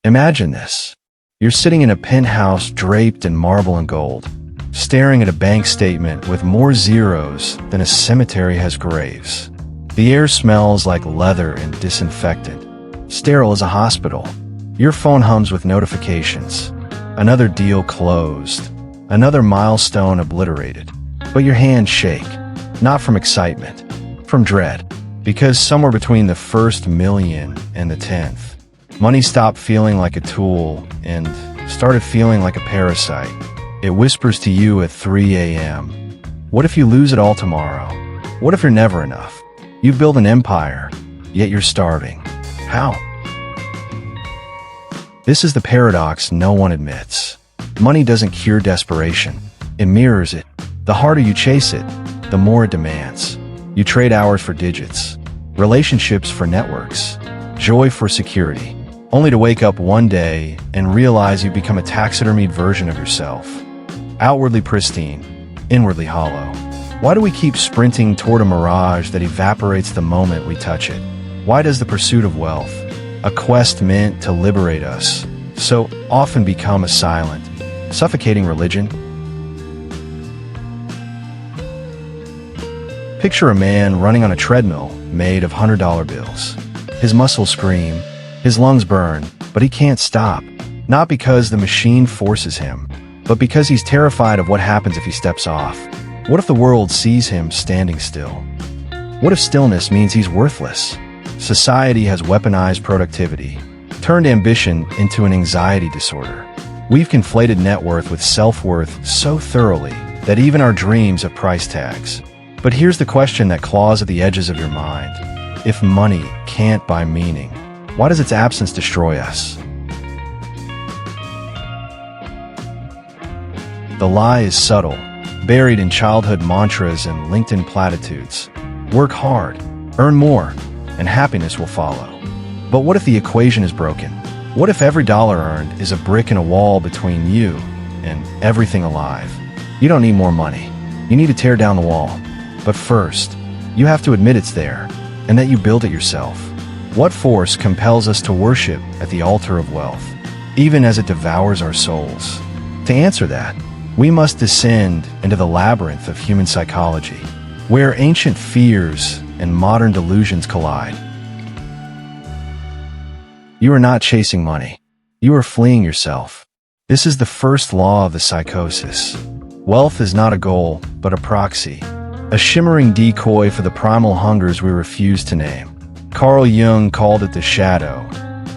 Imagine this. You're sitting in a penthouse draped in marble and gold, staring at a bank statement with more zeros than a cemetery has graves. The air smells like leather and disinfectant, sterile as a hospital. Your phone hums with notifications. Another deal closed. Another milestone obliterated. But your hands shake, not from excitement, from dread. Because somewhere between the first million and the 10th, money stopped feeling like a tool and started feeling like a parasite. It whispers to you at 3 a.m. What if you lose it all tomorrow? What if you're never enough? You've built an empire, yet you're starving. How? This is the paradox no one admits. Money doesn't cure desperation. It mirrors it. The harder you chase it, the more it demands. You trade hours for digits, relationships for networks, joy for security, only to wake up one day and realize you've become a taxidermied version of yourself. Outwardly pristine, inwardly hollow. Why do we keep sprinting toward a mirage that evaporates the moment we touch it? Why does the pursuit of wealth, a quest meant to liberate us, so often become a silent, suffocating religion? Picture a man running on a treadmill made of $100 bills. His muscles scream, his lungs burn, but he can't stop. Not because the machine forces him, but because he's terrified of what happens if he steps off. What if the world sees him standing still? What if stillness means he's worthless? Society has weaponized productivity, turned ambition into an anxiety disorder. We've conflated net worth with self-worth so thoroughly that even our dreams have price tags. But here's the question that claws at the edges of your mind. If money can't buy meaning, why does its absence destroy us? The lie is subtle, buried in childhood mantras and LinkedIn platitudes. Work hard, earn more, and happiness will follow. But what if the equation is broken? What if every dollar earned is a brick in a wall between you and everything alive? You don't need more money. You need to tear down the wall. But first, you have to admit it's there, and that you built it yourself. What force compels us to worship at the altar of wealth, even as it devours our souls? To answer that, we must descend into the labyrinth of human psychology, where ancient fears and modern delusions collide. You are not chasing money. You are fleeing yourself. This is the first law of the psychosis. Wealth is not a goal, but a proxy, a shimmering decoy for the primal hungers we refuse to name. Carl Jung called it the shadow,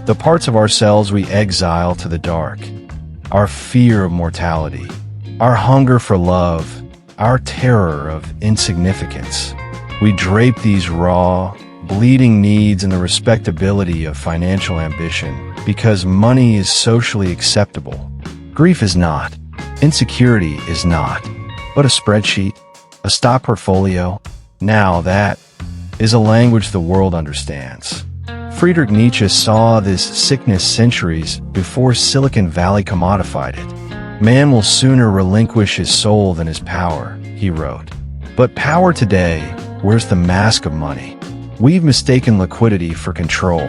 the parts of ourselves we exile to the dark. Our fear of mortality, our hunger for love, our terror of insignificance. We drape these raw, bleeding needs in the respectability of financial ambition because money is socially acceptable. Grief is not. Insecurity is not. But a spreadsheet, a stock portfolio, now that is a language the world understands. Friedrich Nietzsche saw this sickness centuries before Silicon Valley commodified it. Man will sooner relinquish his soul than his power, he wrote. But power today wears the mask of money. We've mistaken liquidity for control,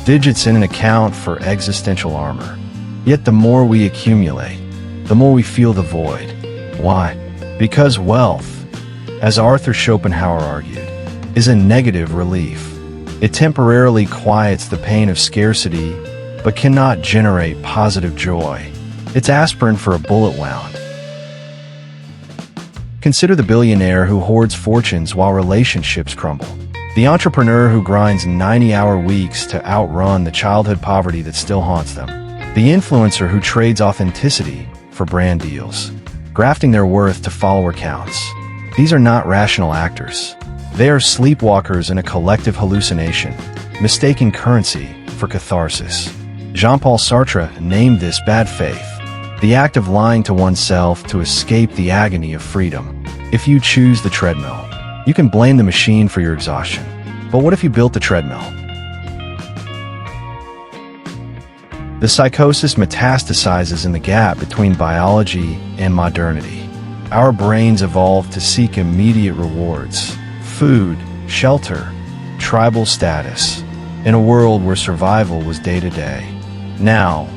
digits in an account for existential armor. Yet the more we accumulate, the more we feel the void. Why? Because wealth, as Arthur Schopenhauer argued, is a negative relief. It temporarily quiets the pain of scarcity, but cannot generate positive joy. It's aspirin for a bullet wound. Consider the billionaire who hoards fortunes while relationships crumble. The entrepreneur who grinds 90-hour weeks to outrun the childhood poverty that still haunts them. The influencer who trades authenticity for brand deals, grafting their worth to follower counts. These are not rational actors. They are sleepwalkers in a collective hallucination, mistaking currency for catharsis. Jean-Paul Sartre named this bad faith, the act of lying to oneself to escape the agony of freedom. If you choose the treadmill, you can blame the machine for your exhaustion. But what if you built the treadmill? The psychosis metastasizes in the gap between biology and modernity. Our brains evolved to seek immediate rewards, food, shelter, tribal status, in a world where survival was day to day. Now,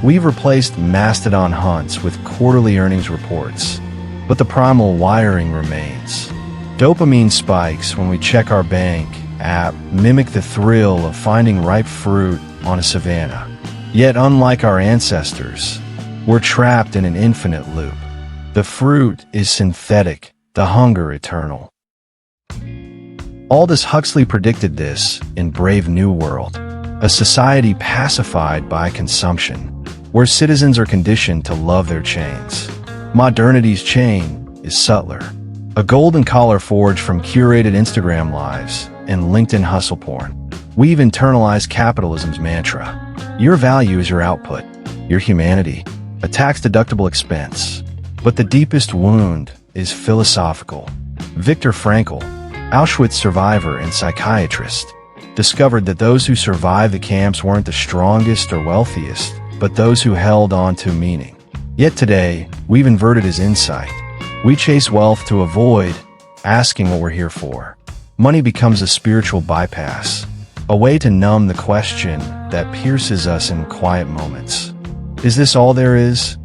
we've replaced mastodon hunts with quarterly earnings reports, but the primal wiring remains. Dopamine spikes when we check our bank app mimic the thrill of finding ripe fruit on a savanna. Yet, unlike our ancestors, we're trapped in an infinite loop. The fruit is synthetic, the hunger eternal. Aldous Huxley predicted this in Brave New World, a society pacified by consumption, where citizens are conditioned to love their chains. Modernity's chain is subtler, a golden collar forged from curated Instagram lives and LinkedIn hustle porn. We've internalized capitalism's mantra. Your value is your output, your humanity, a tax-deductible expense. But the deepest wound is philosophical. Viktor Frankl, Auschwitz survivor and psychiatrist, discovered that those who survived the camps weren't the strongest or wealthiest, but those who held on to meaning. Yet today, we've inverted his insight. We chase wealth to avoid asking what we're here for. Money becomes a spiritual bypass, a way to numb the question that pierces us in quiet moments. Is this all there is?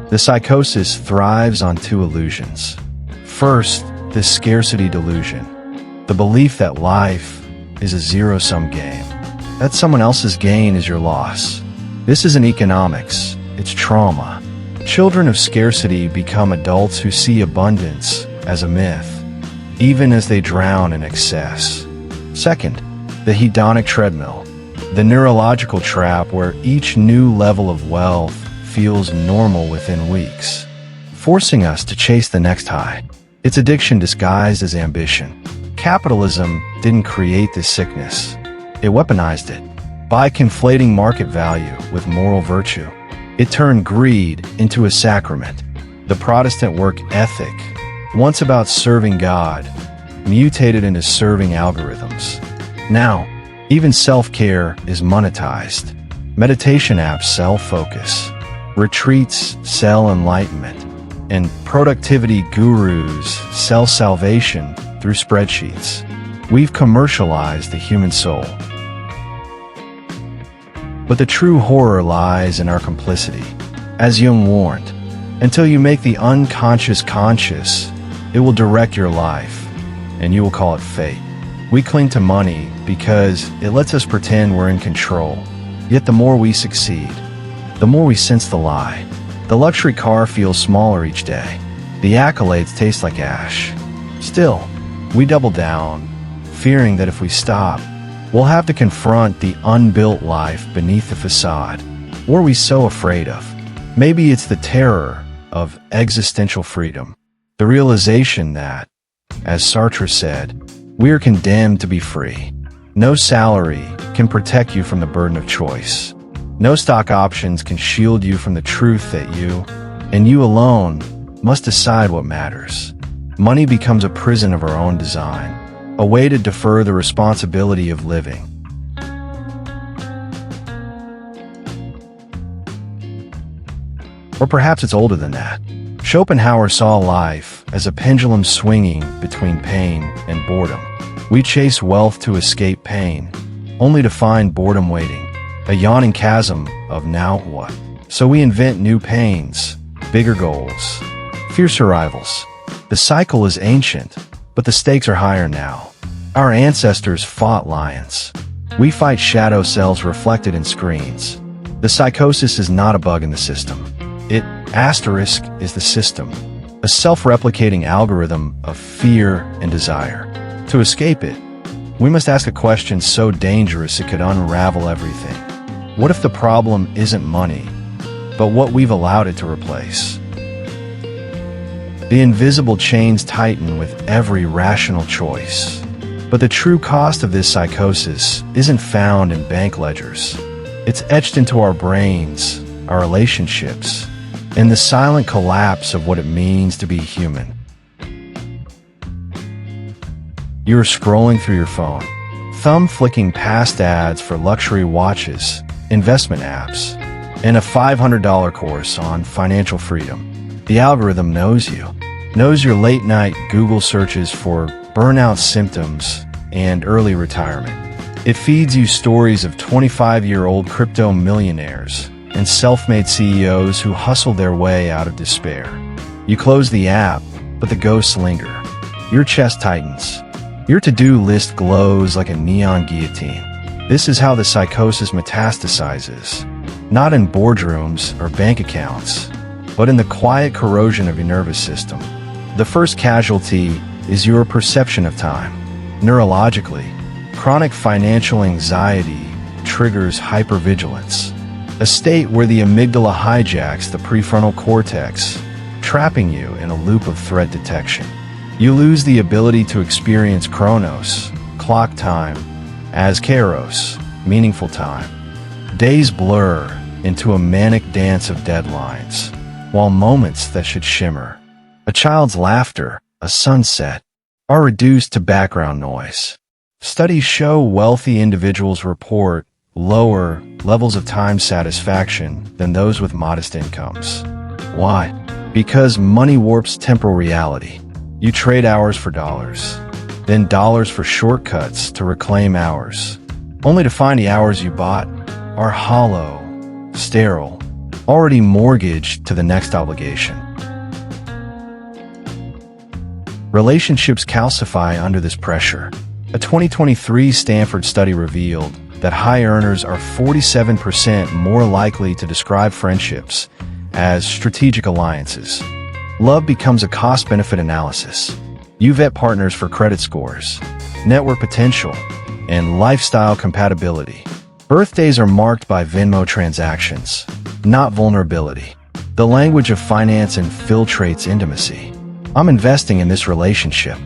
The psychosis thrives on two illusions. First, the scarcity delusion, the belief that life is a zero-sum game, that someone else's gain is your loss. This isn't economics, it's trauma. Children of scarcity become adults who see abundance as a myth, even as they drown in excess. Second, the hedonic treadmill, the neurological trap where each new level of wealth feels normal within weeks, forcing us to chase the next high. It's addiction disguised as ambition. Capitalism didn't create this sickness. It weaponized it. By conflating market value with moral virtue, it turned greed into a sacrament. The Protestant work ethic, once about serving God, mutated into serving algorithms. Now, even self-care is monetized. Meditation apps sell focus. Retreats sell enlightenment. And productivity gurus sell salvation through spreadsheets. We've commercialized the human soul. But the true horror lies in our complicity. As Jung warned, until you make the unconscious conscious, it will direct your life, and you will call it fate. We cling to money because it lets us pretend we're in control. Yet the more we succeed, the more we sense the lie. The luxury car feels smaller each day. The accolades taste like ash. Still, we double down, fearing that if we stop, we'll have to confront the unbuilt life beneath the facade. What are we so afraid of? Maybe it's the terror of existential freedom. The realization that, as Sartre said, we are condemned to be free. No salary can protect you from the burden of choice. No stock options can shield you from the truth that you, and you alone, must decide what matters. Money becomes a prison of our own design, a way to defer the responsibility of living. Or perhaps it's older than that. Schopenhauer saw life as a pendulum swinging between pain and boredom. We chase wealth to escape pain, only to find boredom waiting, a yawning chasm of now what? So we invent new pains, bigger goals, fiercer rivals. The cycle is ancient, but the stakes are higher now. Our ancestors fought lions. We fight shadow cells reflected in screens. The psychosis is not a bug in the system. It, asterisk, is the system, a self-replicating algorithm of fear and desire. To escape it, we must ask a question so dangerous it could unravel everything. What if the problem isn't money, but what we've allowed it to replace? The invisible chains tighten with every rational choice. But the true cost of this psychosis isn't found in bank ledgers. It's etched into our brains, our relationships, and the silent collapse of what it means to be human. You're scrolling through your phone, thumb flicking past ads for luxury watches, investment apps, and a $500 course on financial freedom. The algorithm knows you, knows your late-night Google searches for burnout symptoms and early retirement. It feeds you stories of 25-year-old crypto millionaires and self-made CEOs who hustle their way out of despair. You close the app, but the ghosts linger. Your chest tightens. Your to-do list glows like a neon guillotine. This is how the psychosis metastasizes, not in boardrooms or bank accounts, but in the quiet corrosion of your nervous system. The first casualty is your perception of time. Neurologically, chronic financial anxiety triggers hypervigilance, a state where the amygdala hijacks the prefrontal cortex, trapping you in a loop of threat detection. You lose the ability to experience chronos, clock time, as kairos, meaningful time. Days blur into a manic dance of deadlines, while moments that should shimmer, a child's laughter, a sunset, are reduced to background noise. Studies show wealthy individuals report lower levels of time satisfaction than those with modest incomes. Why? Because money warps temporal reality. You trade hours for dollars, then dollars for shortcuts to reclaim hours, only to find the hours you bought are hollow, sterile, already mortgaged to the next obligation. Relationships calcify under this pressure. A 2023 Stanford study revealed that high earners are 47% more likely to describe friendships as strategic alliances. Love becomes a cost-benefit analysis. You vet partners for credit scores, network potential, and lifestyle compatibility. Birthdays are marked by Venmo transactions, not vulnerability. The language of finance infiltrates intimacy. I'm investing in this relationship.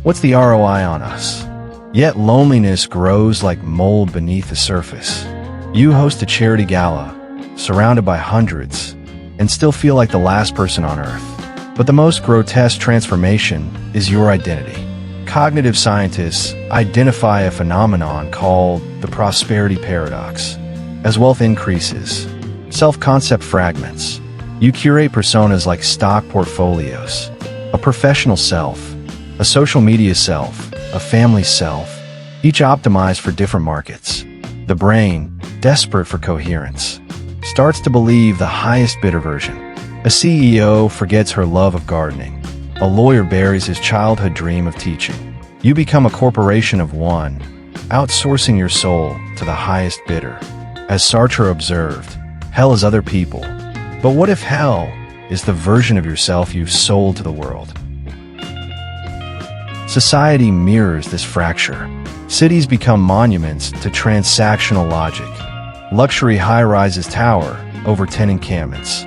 What's the ROI on us? Yet loneliness grows like mold beneath the surface. You host a charity gala, surrounded by hundreds, and still feel like the last person on earth. But the most grotesque transformation is your identity. Cognitive scientists identify a phenomenon called the prosperity paradox. As wealth increases, self-concept fragments. You curate personas like stock portfolios, a professional self, a social media self, a family self, each optimized for different markets. The brain, desperate for coherence, starts to believe the highest bidder version. A CEO forgets her love of gardening. A lawyer buries his childhood dream of teaching. You become a corporation of one, outsourcing your soul to the highest bidder. As Sartre observed, hell is other people. But what if hell is the version of yourself you've sold to the world? Society mirrors this fracture. Cities become monuments to transactional logic. Luxury high-rises tower over 10 encampments.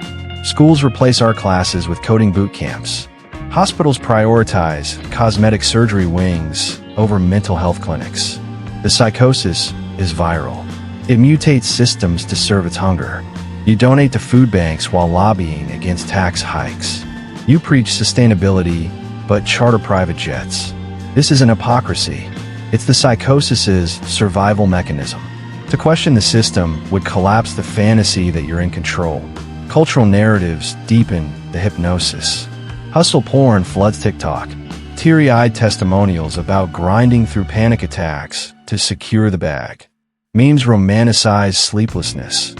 Schools replace art classes with coding boot camps. Hospitals prioritize cosmetic surgery wings over mental health clinics. The psychosis is viral. It mutates systems to serve its hunger. You donate to food banks while lobbying against tax hikes. You preach sustainability, but charter private jets. This isn't hypocrisy. It's the psychosis's survival mechanism. To question the system would collapse the fantasy that you're in control. Cultural narratives deepen the hypnosis. Hustle porn floods TikTok. Teary-eyed testimonials about grinding through panic attacks to secure the bag. Memes romanticize sleeplessness.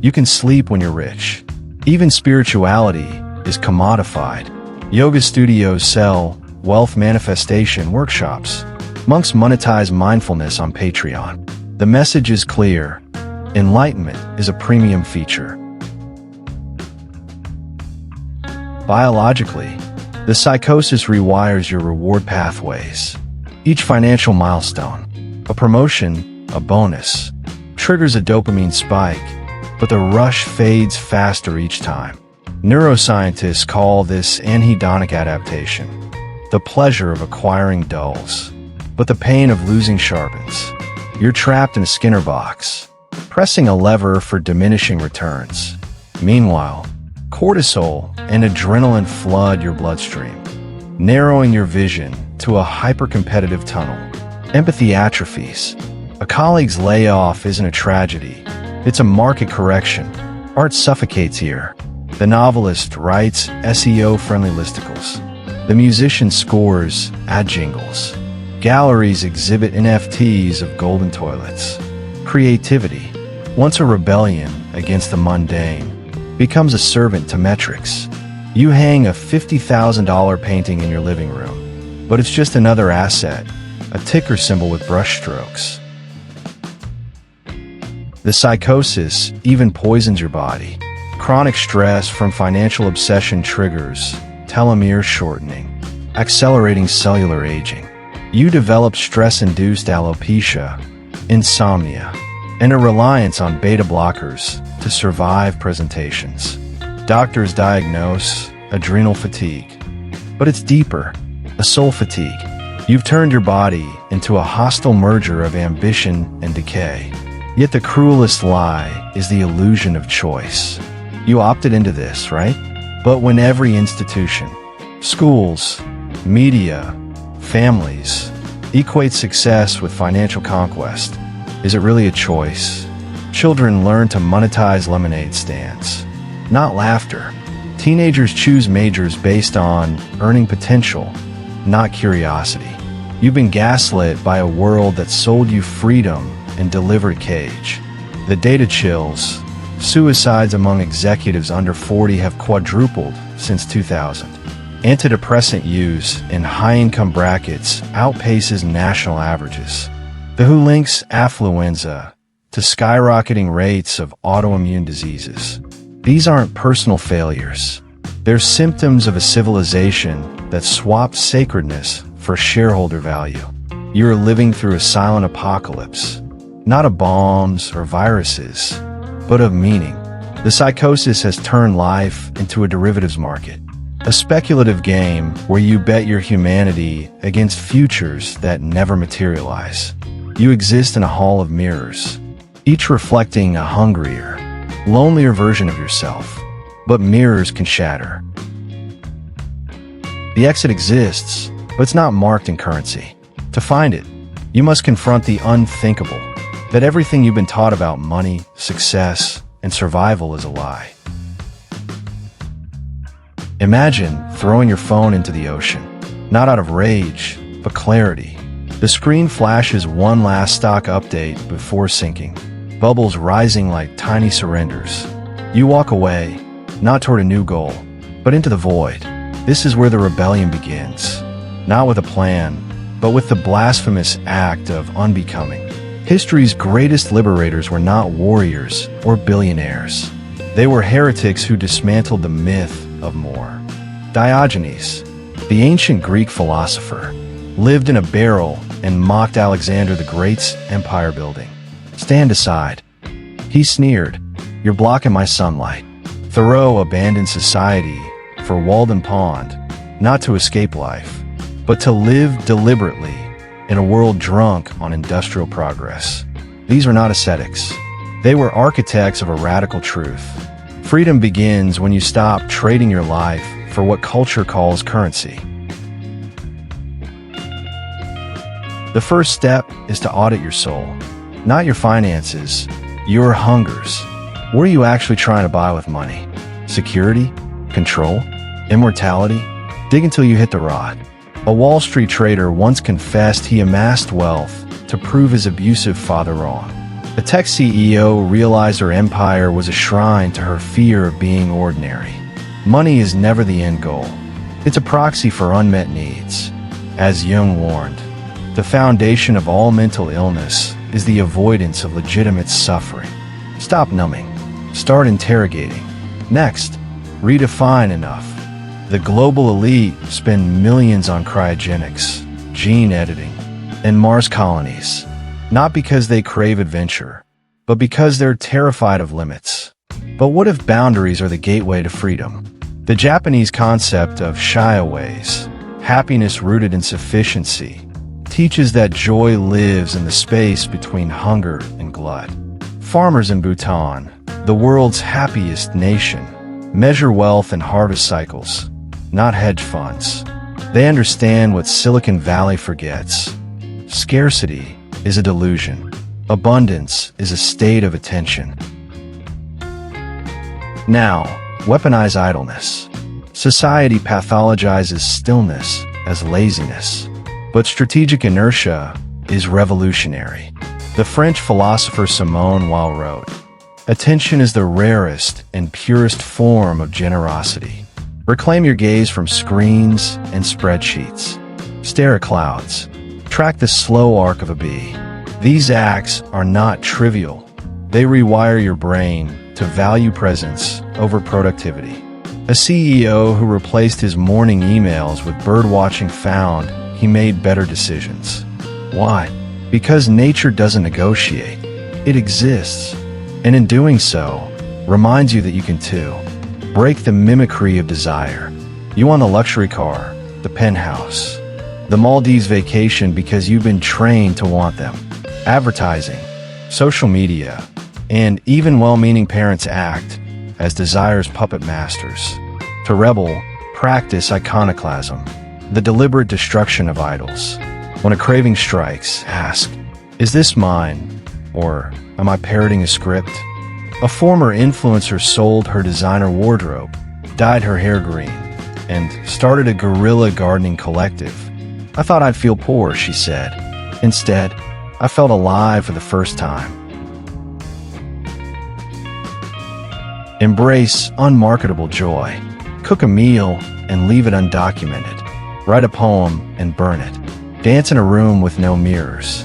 You can sleep when you're rich. Even spirituality is commodified. Yoga studios sell wealth manifestation workshops. Monks monetize mindfulness on Patreon. The message is clear. Enlightenment is a premium feature. Biologically, the psychosis rewires your reward pathways. Each financial milestone, a promotion, a bonus, triggers a dopamine spike, but the rush fades faster each time. Neuroscientists call this anhedonic adaptation. The pleasure of acquiring dulls, but the pain of losing sharpens. You're trapped in a Skinner box, pressing a lever for diminishing returns. Meanwhile, cortisol and adrenaline flood your bloodstream, narrowing your vision to a hyper-competitive tunnel. Empathy atrophies. A colleague's layoff isn't a tragedy. It's a market correction. Art suffocates here. The novelist writes SEO-friendly listicles. The musician scores ad jingles. Galleries exhibit NFTs of golden toilets. Creativity, once a rebellion against the mundane, becomes a servant to metrics. You hang a $50,000 painting in your living room, but it's just another asset, a ticker symbol with brushstrokes. The psychosis even poisons your body. Chronic stress from financial obsession triggers telomere shortening, accelerating cellular aging. You develop stress-induced alopecia, insomnia, and a reliance on beta blockers to survive presentations. Doctors diagnose adrenal fatigue, but it's deeper, a soul fatigue. You've turned your body into a hostile merger of ambition and decay. Yet the cruelest lie is the illusion of choice. You opted into this, right? But when every institution, schools, media, families, equate success with financial conquest, is it really a choice? Children learn to monetize lemonade stands, not laughter. Teenagers choose majors based on earning potential, not curiosity. You've been gaslit by a world that sold you freedom and delivered cage. The data chills. Suicides among executives under 40 have quadrupled since 2000. Antidepressant use in high-income brackets outpaces national averages. The WHO links affluenza to skyrocketing rates of autoimmune diseases. These aren't personal failures. They're symptoms of a civilization that swapped sacredness for shareholder value. You're living through a silent apocalypse, not of bombs or viruses, but of meaning. The psychosis has turned life into a derivatives market, a speculative game where you bet your humanity against futures that never materialize. You exist in a hall of mirrors, each reflecting a hungrier, lonelier version of yourself. But mirrors can shatter. The exit exists, but it's not marked in currency. To find it, you must confront the unthinkable, that everything you've been taught about money, success, and survival is a lie. Imagine throwing your phone into the ocean, not out of rage, but clarity. The screen flashes one last stock update before sinking, bubbles rising like tiny surrenders. You walk away, not toward a new goal, but into the void. This is where the rebellion begins, not with a plan, but with the blasphemous act of unbecoming. History's greatest liberators were not warriors or billionaires. They were heretics who dismantled the myth of more. Diogenes, the ancient Greek philosopher, lived in a barrel and mocked Alexander the Great's empire building. "Stand aside," he sneered. "You're blocking my sunlight." Thoreau abandoned society for Walden Pond, not to escape life, but to live deliberately in a world drunk on industrial progress. These were not ascetics. They were architects of a radical truth. Freedom begins when you stop trading your life for what culture calls currency. The first step is to audit your soul, not your finances, your hungers. What are you actually trying to buy with money? Security? Control? Immortality? Dig until you hit the rod. A Wall Street trader once confessed he amassed wealth to prove his abusive father wrong. A tech CEO realized her empire was a shrine to her fear of being ordinary. Money is never the end goal. It's a proxy for unmet needs. As Jung warned, the foundation of all mental illness is the avoidance of legitimate suffering. Stop numbing. Start interrogating. Next, redefine enough. The global elite spend millions on cryogenics, gene editing, and Mars colonies, not because they crave adventure, but because they're terrified of limits. But what if boundaries are the gateway to freedom? The Japanese concept of shiaways, happiness rooted in sufficiency, teaches that joy lives in the space between hunger and glut. Farmers in Bhutan, the world's happiest nation, measure wealth in harvest cycles, not hedge funds. They understand what Silicon Valley forgets. Scarcity is a delusion. Abundance is a state of attention. Now, weaponize idleness. Society pathologizes stillness as laziness. But strategic inertia is revolutionary. The French philosopher Simone Weil wrote, "Attention is the rarest and purest form of generosity." Reclaim your gaze from screens and spreadsheets. Stare at clouds. Track the slow arc of a bee. These acts are not trivial. They rewire your brain to value presence over productivity. A CEO who replaced his morning emails with birdwatching found he made better decisions. Why? Because nature doesn't negotiate. It exists. And in doing so, reminds you that you can too. Break the mimicry of desire. You want the luxury car, the penthouse, the Maldives vacation because you've been trained to want them. Advertising, social media, and even well-meaning parents act as desire's puppet masters. To rebel, practice iconoclasm, the deliberate destruction of idols. When a craving strikes, ask, is this mine? Or am I parroting a script? A former influencer sold her designer wardrobe, dyed her hair green, and started a guerrilla gardening collective. "I thought I'd feel poor," she said. "Instead, I felt alive for the first time." Embrace unmarketable joy. Cook a meal and leave it undocumented. Write a poem and burn it. Dance in a room with no mirrors.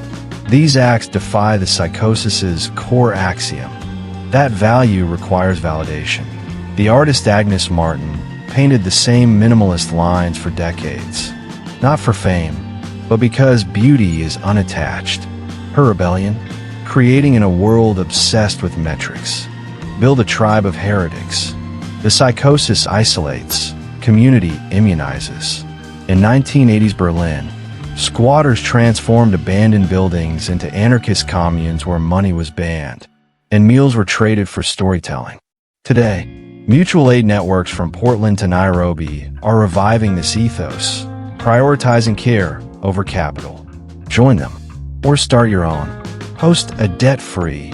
These acts defy the Psychosis's core axiom. That value requires validation. The artist Agnes Martin painted the same minimalist lines for decades. Not for fame, but because beauty is unattached. Her rebellion? Creating in a world obsessed with metrics. Build a tribe of heretics. The psychosis isolates, community immunizes. In 1980s Berlin, squatters transformed abandoned buildings into anarchist communes where money was banned, and meals were traded for storytelling. Today, mutual aid networks from Portland to Nairobi are reviving this ethos, prioritizing care over capital. Join them, or start your own. Host a debt-free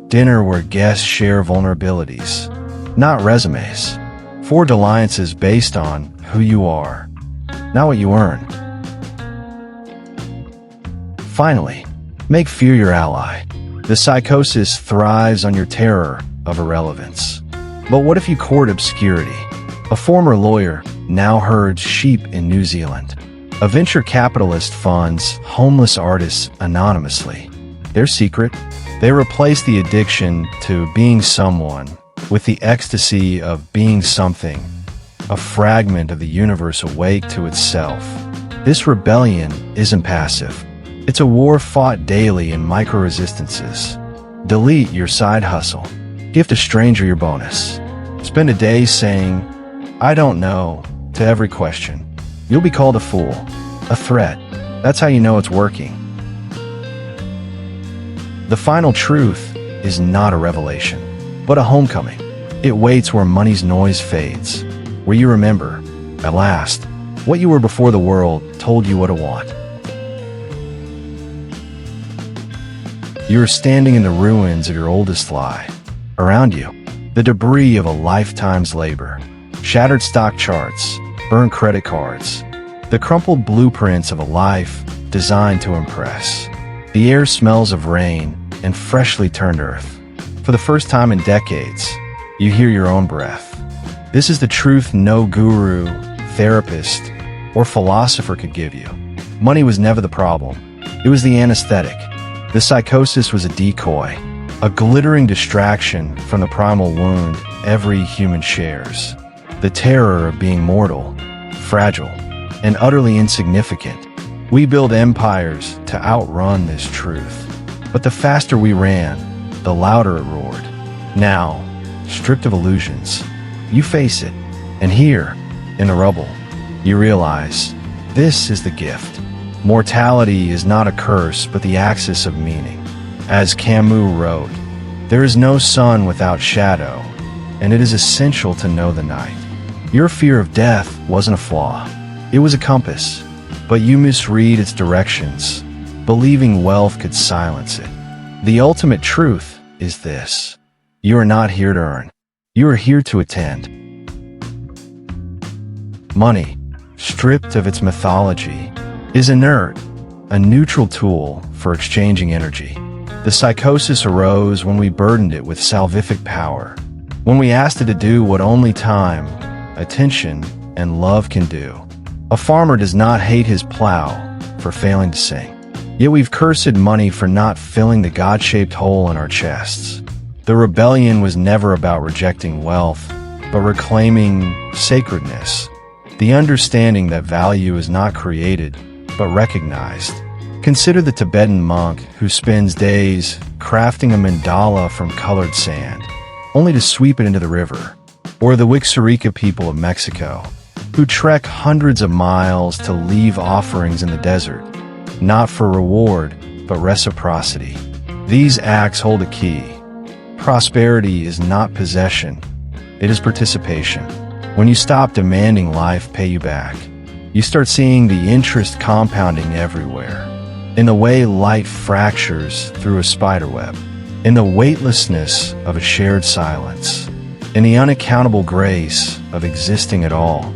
dinner where guests share vulnerabilities, not resumes. Forge alliances based on who you are, not what you earn. Finally, make fear your ally. The psychosis thrives on your terror of irrelevance. But what if you court obscurity? A former lawyer now herds sheep in New Zealand. A venture capitalist funds homeless artists anonymously. Their secret? They replace the addiction to being someone with the ecstasy of being something, a fragment of the universe awake to itself. This rebellion isn't passive. It's a war fought daily in micro-resistances. Delete your side hustle. Gift a stranger your bonus. Spend a day saying, "I don't know," to every question. You'll be called a fool, a threat. That's how you know it's working. The final truth is not a revelation, but a homecoming. It waits where money's noise fades, where you remember, at last, what you were before the world told you what to want. You are standing in the ruins of your oldest lie. Around you, the debris of a lifetime's labor. Shattered stock charts, burned credit cards, the crumpled blueprints of a life designed to impress. The air smells of rain and freshly turned earth. For the first time in decades, you hear your own breath. This is the truth no guru, therapist, or philosopher could give you. Money was never the problem. It was the anesthetic. The psychosis was a decoy, a glittering distraction from the primal wound every human shares. The terror of being mortal, fragile, and utterly insignificant. We build empires to outrun this truth. But the faster we ran, the louder it roared. Now, stripped of illusions, you face it, and here, in the rubble, you realize this is the gift. Mortality is not a curse, but the axis of meaning. As Camus wrote, there is no sun without shadow, and it is essential to know the night. Your fear of death wasn't a flaw. It was a compass, but you misread its directions, believing wealth could silence it. The ultimate truth is this. You are not here to earn. You are here to attend. Money, stripped of its mythology, is inert, a neutral tool for exchanging energy. The psychosis arose when we burdened it with salvific power, when we asked it to do what only time, attention, and love can do. A farmer does not hate his plow for failing to sing. Yet we've cursed money for not filling the God-shaped hole in our chests. The rebellion was never about rejecting wealth, but reclaiming sacredness, the understanding that value is not created, but recognized. Consider the Tibetan monk who spends days crafting a mandala from colored sand, only to sweep it into the river, or the Wixárika people of Mexico, who trek hundreds of miles to leave offerings in the desert, not for reward, but reciprocity. These acts hold a key. Prosperity is not possession, it is participation. When you stop demanding life pay you back, you start seeing the interest compounding everywhere. In the way light fractures through a spiderweb, in the weightlessness of a shared silence, in the unaccountable grace of existing at all.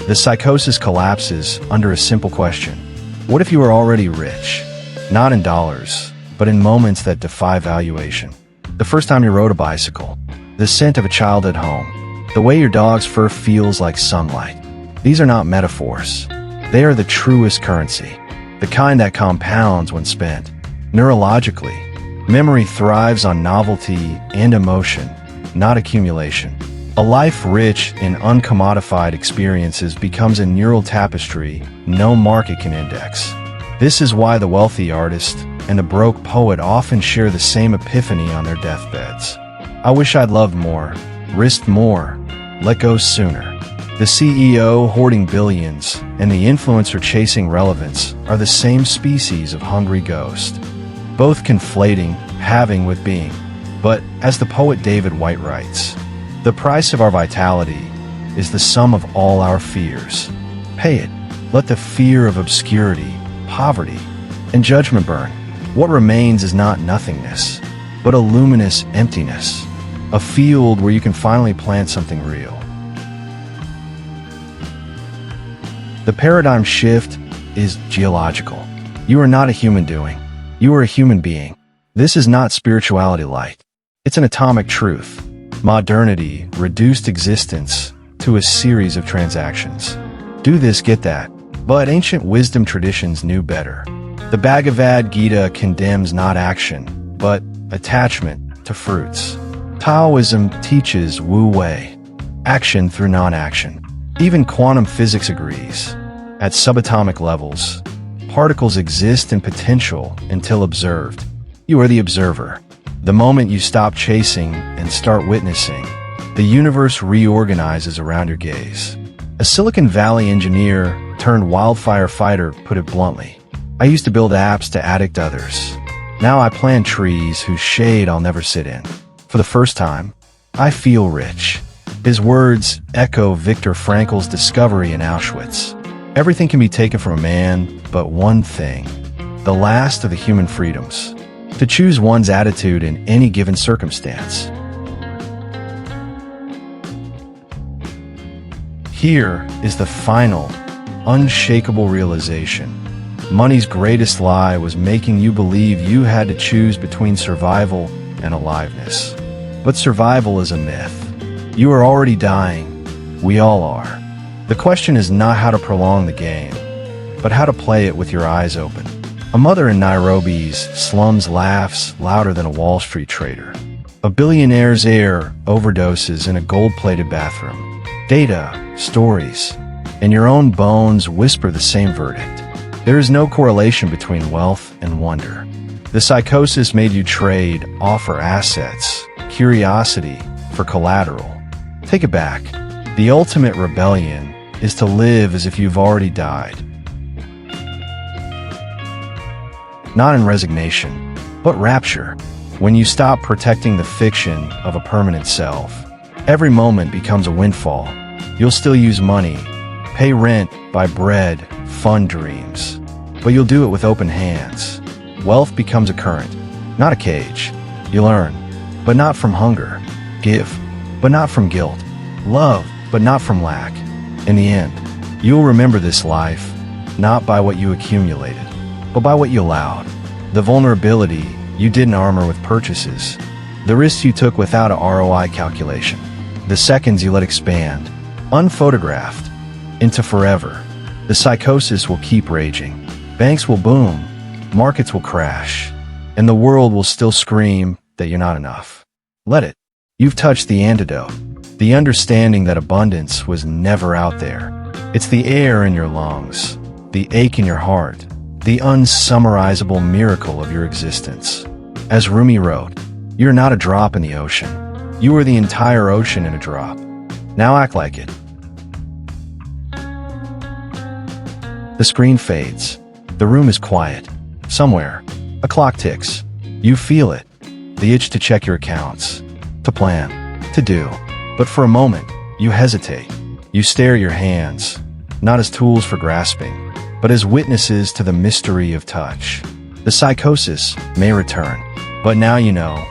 The psychosis collapses under a simple question. What if you were already rich? Not in dollars, but in moments that defy valuation. The first time you rode a bicycle, the scent of a child at home, the way your dog's fur feels like sunlight. These are not metaphors. They are the truest currency, the kind that compounds when spent. Neurologically, memory thrives on novelty and emotion, not accumulation. A life rich in uncommodified experiences becomes a neural tapestry no market can index. This is why the wealthy artist and the broke poet often share the same epiphany on their deathbeds. I wish I'd loved more, risked more, let go sooner. The CEO hoarding billions and the influencer chasing relevance are the same species of hungry ghost, both conflating having with being. But, as the poet David Whyte writes, the price of our vitality is the sum of all our fears. Pay it. Let the fear of obscurity, poverty, and judgment burn. What remains is not nothingness, but a luminous emptiness, a field where you can finally plant something real. The paradigm shift is geological. You are not a human doing. You are a human being. This is not spirituality light. It's an atomic truth. Modernity reduced existence to a series of transactions. Do this, get that. But ancient wisdom traditions knew better. The Bhagavad Gita condemns not action, but attachment to fruits. Taoism teaches Wu Wei, action through non-action. Even quantum physics agrees. At subatomic levels, particles exist in potential until observed. You are the observer. The moment you stop chasing and start witnessing, the universe reorganizes around your gaze. A Silicon Valley engineer turned wildfire fighter put it bluntly. I used to build apps to addict others. Now I plant trees whose shade I'll never sit in. For the first time, I feel rich. His words echo Viktor Frankl's discovery in Auschwitz. Everything can be taken from a man, but one thing, the last of the human freedoms. To choose one's attitude in any given circumstance. Here is the final, unshakable realization. Money's greatest lie was making you believe you had to choose between survival and aliveness. But survival is a myth. You are already dying. We all are. The question is not how to prolong the game, but how to play it with your eyes open. A mother in Nairobi's slums laughs louder than a Wall Street trader. A billionaire's heir overdoses in a gold-plated bathroom. Data, stories, and your own bones whisper the same verdict. There is no correlation between wealth and wonder. The psychosis made you trade, offer assets, curiosity for collateral. Take it back. The ultimate rebellion is to live as if you've already died. Not in resignation, but rapture. When you stop protecting the fiction of a permanent self, every moment becomes a windfall. You'll still use money, pay rent, buy bread, fund dreams. But you'll do it with open hands. Wealth becomes a current, not a cage. You learn, but not from hunger. Give, but not from guilt. Love, but not from lack. In the end, you'll remember this life, not by what you accumulated, but by what you allowed. The vulnerability you didn't armor with purchases, the risks you took without a ROI calculation, the seconds you let expand, unphotographed, into forever. The psychosis will keep raging. Banks will boom, markets will crash, and the world will still scream that you're not enough. Let it. You've touched the antidote, the understanding that abundance was never out there. It's the air in your lungs, the ache in your heart, the unsummarizable miracle of your existence. As Rumi wrote, you're not a drop in the ocean. You are the entire ocean in a drop. Now act like it. The screen fades. The room is quiet. Somewhere, a clock ticks. You feel it. The itch to check your accounts, to plan, to do. But for a moment, you hesitate. You stare at your hands, not as tools for grasping, but as witnesses to the mystery of touch. The psychosis may return, but now you know.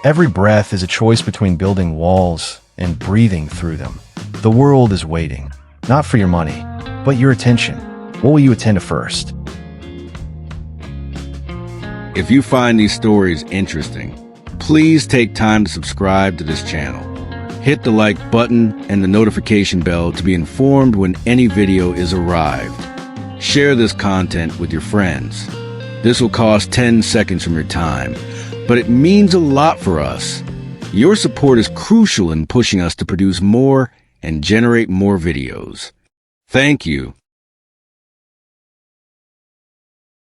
Every breath is a choice between building walls and breathing through them. The world is waiting, not for your money, but your attention. What will you attend to first? If you find these stories interesting, please take time to subscribe to this channel. Hit the like button and the notification bell to be informed when any video is arrived. Share this content with your friends. This will cost 10 seconds from your time, but it means a lot for us. Your support is crucial in pushing us to produce more and generate more videos. Thank you.